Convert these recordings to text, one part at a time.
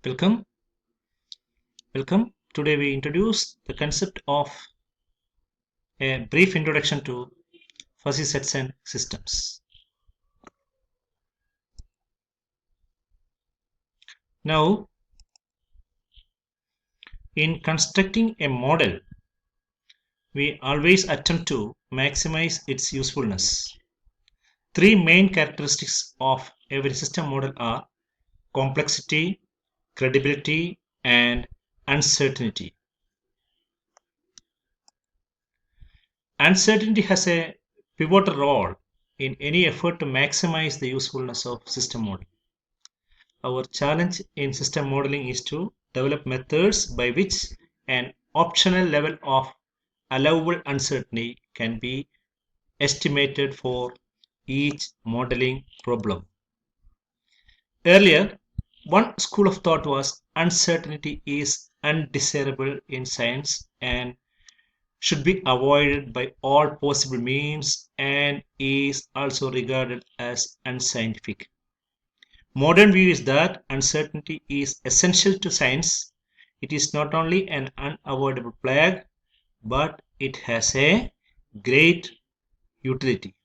Welcome. Welcome. Today we introduce the concept of a brief introduction to fuzzy sets and systems. Now, in constructing a model, we always attempt to maximize its usefulness. Three main characteristics of every system model are complexity, credibility, and uncertainty. Uncertainty has a pivotal role in any effort to maximize the usefulness of system model. Our challenge in system modeling is to develop methods by which an optional level of allowable uncertainty can be estimated for each modeling problem. Earlier, one school of thought was uncertainty is undesirable in science and should be avoided by all possible means and is also regarded as unscientific. Modern view is that uncertainty is essential to science. It is not only an unavoidable plague, but it has a great utility.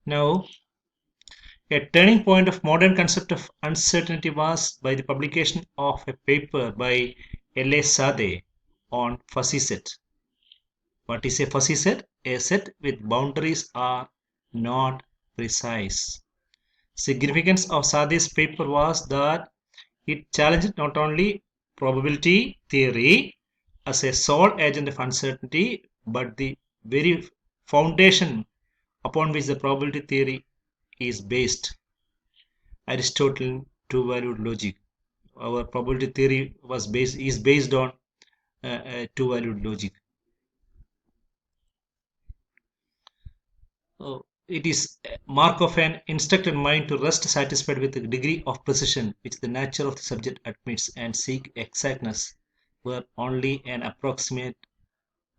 Now, a turning point of modern concept of uncertainty was by the publication of a paper by L.A. Sade on fuzzy set. What is a fuzzy set? A set with boundaries are not precise. Significance of Sade's paper was that it challenged not only probability theory as a sole agent of uncertainty, but the very foundation upon which the probability theory is based. Aristotelian two-valued logic. Our probability theory is based on two-valued logic. It is a mark of an instructed mind to rest satisfied with the degree of precision which the nature of the subject admits and seek exactness where only an approximate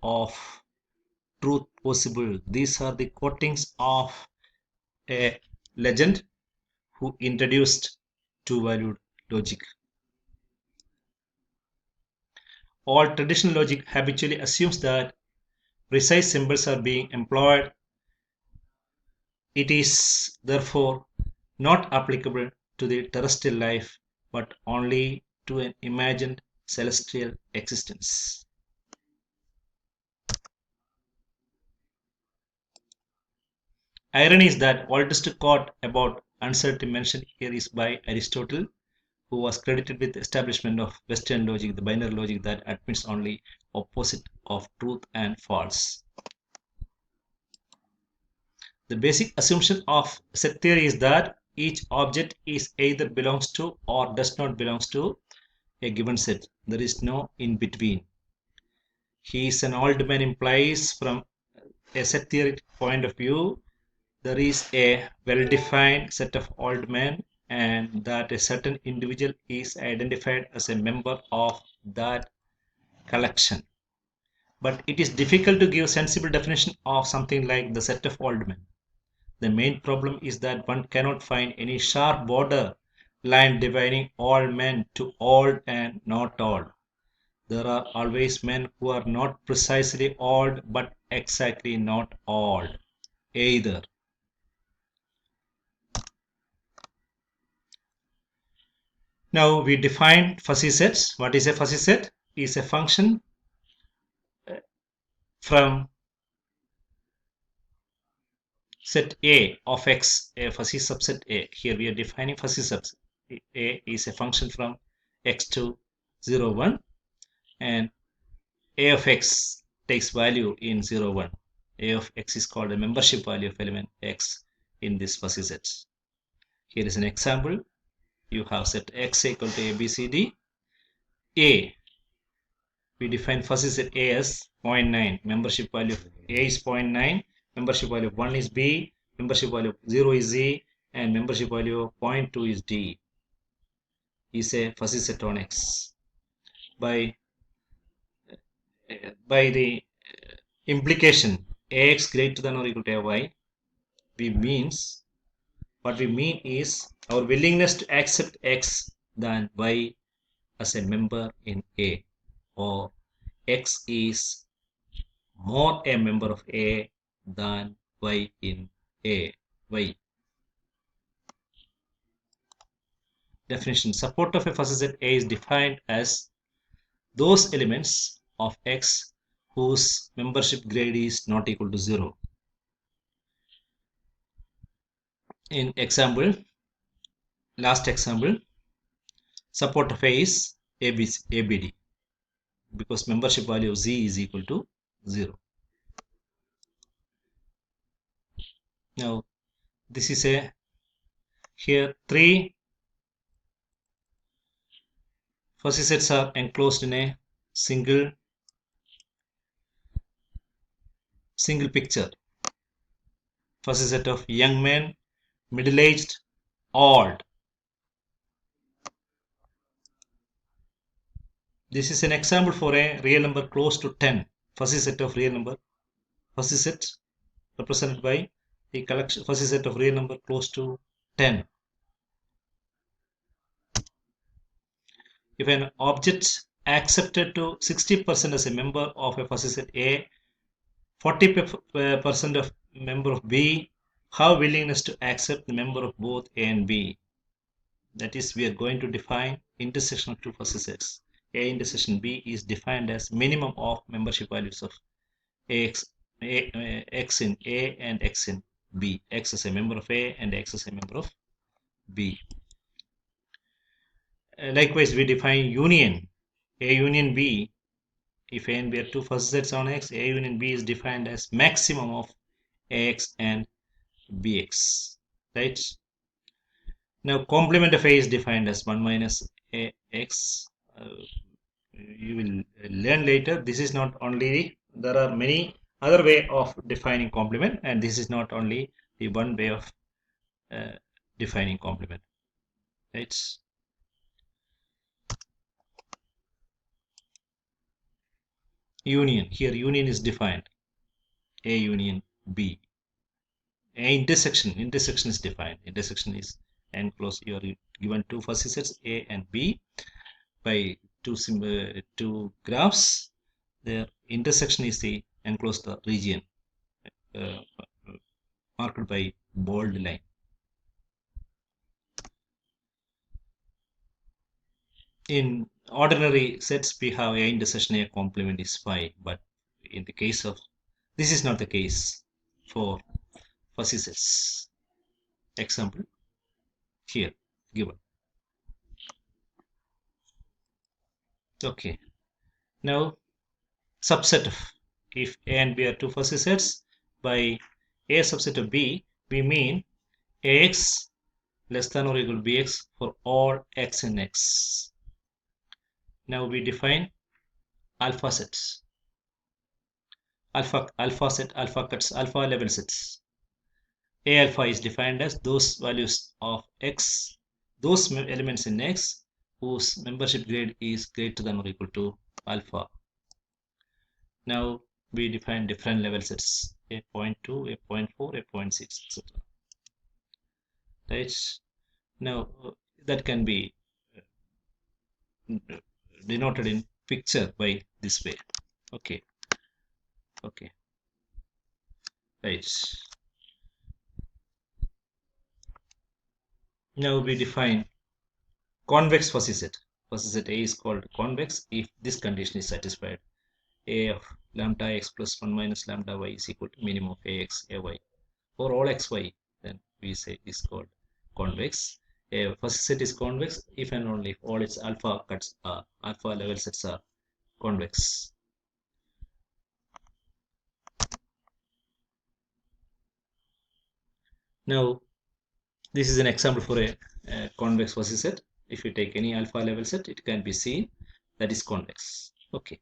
of truth possible. These are the quotings of a legend who introduced two-valued logic. All traditional logic habitually assumes that precise symbols are being employed. It is therefore not applicable to the terrestrial life, but only to an imagined celestial existence. Irony is that oldest quote about uncertainty mentioned here is by Aristotle, who was credited with the establishment of Western logic, the binary logic that admits only opposite of truth and false. The basic assumption of set theory is that each object is either belongs to or does not belongs to a given set. There is no in between. He is an old man implies from a set theoretic point of view there is a well-defined set of old men and that a certain individual is identified as a member of that collection. But it is difficult to give sensible definition of something like the set of old men. The main problem is that one cannot find any sharp border line dividing all men to old and not old. There are always men who are not precisely old but exactly not old either. Now we define fuzzy sets. What is a fuzzy set? It is a function from set A of X, a fuzzy subset A. Here we are defining fuzzy subset. A is a function from X to 0, 1 and A of X takes value in 0, 1. A of X is called the membership value of element X in this fuzzy set. Here is an example. You have set X equal to A, B, C, D. A, we define fuzzy set A as 0.9. Membership value of A is 0.9. Membership value of 1 is B. Membership value of 0 is Z. And membership value of 0.2 is D. Is a fuzzy set on X. By the implication, Ax greater than or equal to Ay, what we mean is our willingness to accept X than Y as a member in A, or X is more a member of A than Y in A. Y. Definition. Support of a fuzzy set A is defined as those elements of X whose membership grade is not equal to 0. In example, last example, support of A is ABD, because membership value of Z is equal to 0. Now, this is here 3 fuzzy sets are enclosed in a single picture. Fuzzy set of young men, middle-aged, old. This is an example for a real number close to 10. Fuzzy set of real number. Fuzzy set represented by a collection fuzzy set of real number close to 10. If an object accepted to 60% as a member of a fuzzy set A, 40% of member of B, have willingness to accept the member of both A and B. That is, we are going to define intersection of two fuzzy sets. A intersection B is defined as minimum of membership values of X in A and X in B. X is a member of A and X is a member of B. Likewise, we define union. A union B, if A and B are two fuzzy sets on X, A union B is defined as maximum of AX and BX. Right? Now, complement of A is defined as 1 minus AX. You will learn later. This is not only, there are many other way of defining complement, and this is not only the one way of defining complement. Right? Union. Here union is defined. A union B. A intersection is defined. Intersection is enclosed. You are given two fuzzy sets A and B by two graphs. Their intersection is the enclosed region marked by bold line. In ordinary sets, we have A intersection A complement is 5, but in the case of, this is not the case for fuzzy sets. Example here given. Okay, now subset of, if A and B are two fuzzy sets, by A subset of B, we mean AX less than or equal to BX for all X in X. Now we define alpha sets. Alpha set, alpha cuts, alpha level sets. A alpha is defined as those values of X, those elements in X whose membership grade is greater than or equal to alpha. Now we define different level sets, a 0.2, a 0.4, a 0.6, etc. Right? Now that can be denoted in picture by this way. Okay. Right. Now we define convex fuzzy set. Fuzzy set A is called convex if this condition is satisfied. A of lambda x plus 1 minus lambda y is equal to minimum of ax, ay. For all xy, then we say is called convex. A fuzzy set is convex if and only if all its alpha level sets are convex. Now, this is an example for a convex fuzzy set. If you take any alpha level set, it can be seen that is convex. Okay.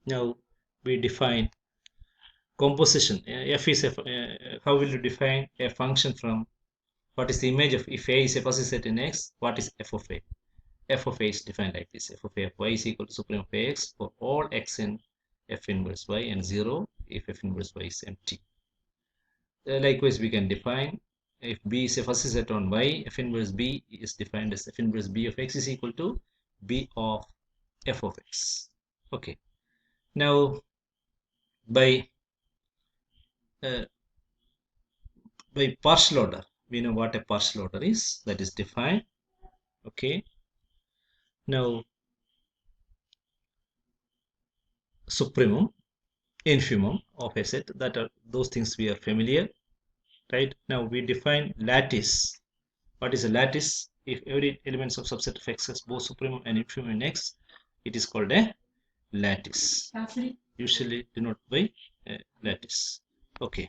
Now we define composition. F is how will you define a function from what is the image of, if A is a fuzzy set in X, what is f of A? F of A is defined like this. F of A of y is equal to supreme of Ax for all x in f inverse y, and 0 if f inverse y is empty. Likewise, we can define if B is a fuzzy set on y, f inverse B is defined as f inverse B of x is equal to B of f of x. Okay. Now, by partial order, we know what a partial order is. That is defined. Okay. Now, supremum, infimum of a set, that are those things we are familiar. Right. Now we define lattice. What is a lattice? If every elements of subset of x has both supremum and infimum in x, it is called a lattice. Usually denoted by lattice. Okay.